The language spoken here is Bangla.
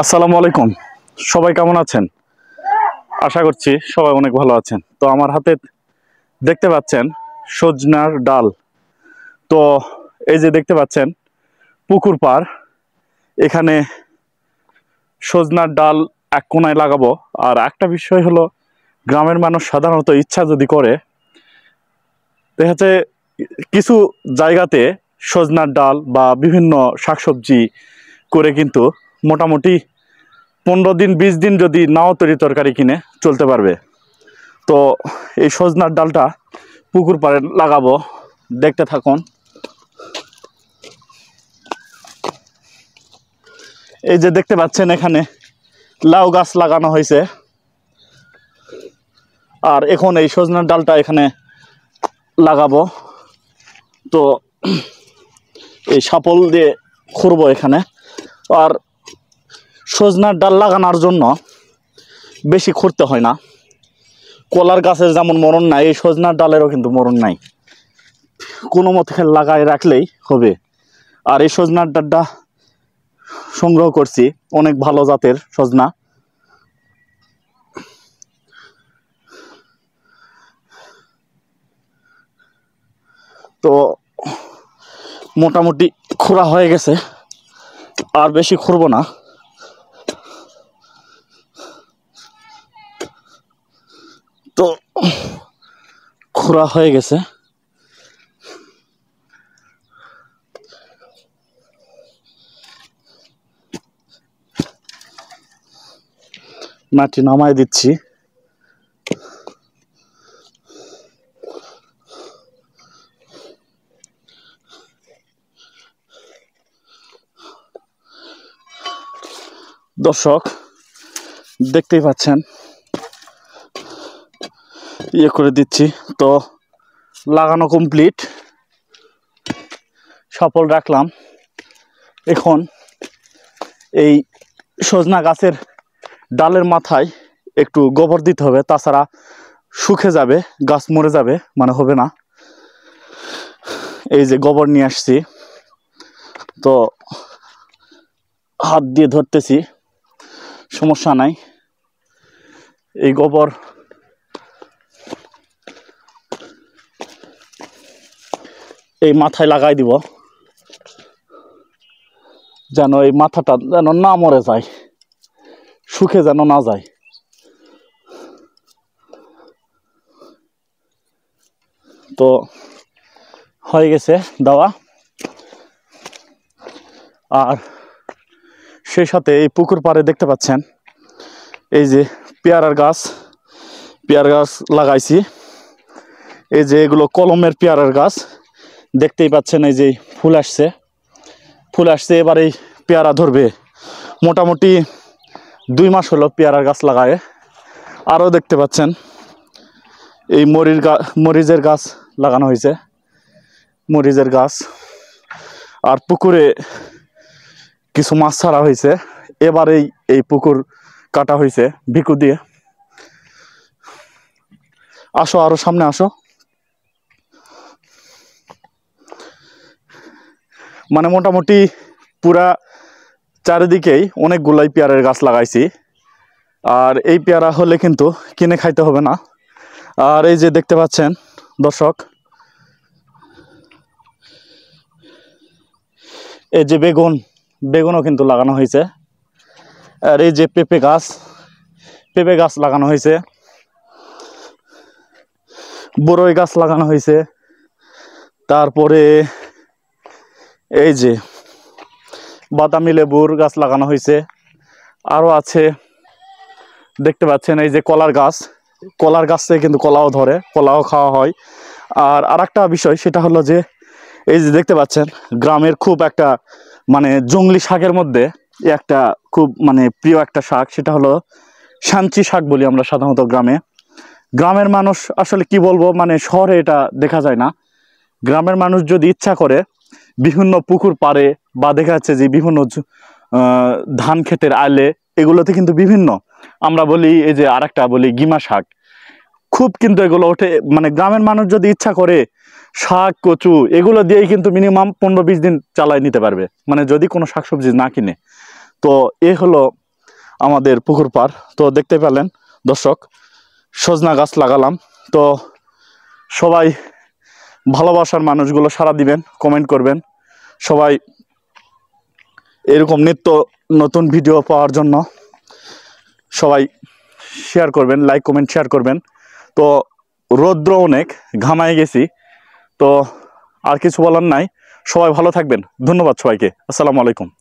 আসসালামু আলাইকুম। সবাই কেমন আছেন? আশা করছি সবাই অনেক ভালো আছেন। তো আমার হাতে দেখতে পাচ্ছেন সজনার ডাল। তো এই যে দেখতে পাচ্ছেন পুকুর পাড়, এখানে সজনার ডাল এক কোনায় লাগাবো। আর একটা বিষয় হলো, গ্রামের মানুষ সাধারণত ইচ্ছা যদি করে, দেখা যাচ্ছে কিছু জায়গাতে সজনার ডাল বা বিভিন্ন শাকসবজি করে কিন্তু মোটামুটি 15 দিন 20 দিন যদি নাও তরকারি কিনে চলতে পারবে। তো এই সজনার ডালটা পুকুর পাড়ে লাগাবো, দেখতে থাকুন। এই যে দেখতে পাচ্ছেন এখানে লাউ গাছ লাগানো হয়েছে, আর এখন এই সজনার ডালটা এখানে লাগাবো। তো এই শাপল দিয়ে খুঁড়বো এখানে। আর সজনার ডাল লাগানোর জন্য বেশি খুঁড়তে হয় না। কলার গাছের যেমন মরণ নাই, এই সজনার ডালেরও কিন্তু মরণ নাই, কোনো মতে লাগাই রাখলেই হবে। আর এই সজনার ডালটা সংগ্রহ করছি অনেক ভালো জাতের সজনা। তো মোটামুটি খোঁড়া হয়ে গেছে, আর বেশি খুঁড়বো না। তো খোঁড়া হয়ে গেছে। মাটি নামাই দিচ্ছি। দর্শক দেখতেই পাচ্ছেন, ইয়ে করে দিচ্ছি। তো লাগানো কমপ্লিট, সফল রাখলাম। এখন এই সজনা গাছের ডালের মাথায় একটু গোবর দিতে হবে, তাছাড়া শুকে যাবে, গাছ মরে যাবে, মানে হবে না। এই যে গোবর নিয়ে আসছি, তো হাত দিয়ে ধরতেছি, সমস্যা নাই। এই গোবর এই মাথায় লাগাই দিব, যেন এই মাথাটা যেন না মরে যায়, শুকে যেন না যায়। তো হয়ে গেছে দেওয়া। আর সেই সাথে এই পুকুর পাড়ে দেখতে পাচ্ছেন এই যে পেয়ারার গাছ লাগাইছি। এই যে এগুলো কলমের পেয়ারার গাছ, দেখতেই পাচ্ছেন। এই যে ফুল আসছে, এবার এই পেয়ারা ধরবে। মোটামুটি 2 মাস হলো পেয়ারার গাছ লাগায়। আরও দেখতে পাচ্ছেন এই মরিচের গাছ লাগানো হয়েছে, মরিচের গাছ। আর পুকুরে কিছু মাছ ছাড়া হয়েছে। এবার এই পুকুর কাটা হয়েছে ভিকু দিয়ে। আসো, আরো সামনে আসো। মানে মোটামুটি পুরা চারিদিকেই অনেকগুলাই পেয়ারার গাছ লাগাইছি। আর এই পেয়ারা হলে কিন্তু কিনে খাইতে হবে না। আর এই যে দেখতে পাচ্ছেন দর্শক, এই যে বেগুনও কিন্তু লাগানো হয়েছে। আর এই যে পেঁপে গাছ লাগানো হয়েছে, বড়ই গাছ লাগানো হয়েছে। তারপরে এই যে বাদামি লেবুর গাছ লাগানো হয়েছে, আরও আছে দেখতে পাচ্ছেন। এই যে কলার গাছ থেকে কিন্তু কলাও ধরে, কলাও খাওয়া হয়। আর আরেকটা বিষয়, সেটা হলো যে এই যে দেখতে পাচ্ছেন, গ্রামের খুব একটা মানে জংলি শাকের মধ্যে একটা খুব মানে প্রিয় একটা শাক, সেটা হলো সাঞ্চি শাক বলি আমরা সাধারণত গ্রামের মানুষ। আসলে কি বলবো, মানে শহরে এটা দেখা যায় না। গ্রামের মানুষ যদি ইচ্ছা করে বিভিন্ন পুকুর পাড়ে বা দেখা যাচ্ছে যে বিভিন্ন ধান ক্ষেতের আলে, এগুলোতে কিন্তু বিভিন্ন, আমরা বলি এই যে আরেকটা বলি গিমা শাক, খুব কিন্তু এগুলো ওঠে। মানে গ্রামের মানুষ যদি ইচ্ছা করে শাক কচু এগুলো দিয়েই কিন্তু মিনিমাম 15-20 দিন চালাই নিতে পারবে, মানে যদি কোনো শাকসবজি না কিনে। তো এ হলো আমাদের পুকুর পাড়। তো দেখতে পেলেন দর্শক, সজনা গাছ লাগালাম। তো সবাই ভালোবাসার মানুষগুলো সাড়া দিবেন, কমেন্ট করবেন। সবাই এরকম নিত্য নতুন ভিডিও পাওয়ার জন্য সবাই শেয়ার করবেন, লাইক কমেন্ট শেয়ার করবেন। তো রৌদ্র অনেক, ঘামায় গেছি, তো আর কিছু বলার নাই। সবাই ভালো থাকবেন। ধন্যবাদ সবাইকে। আসসালামু আলাইকুম।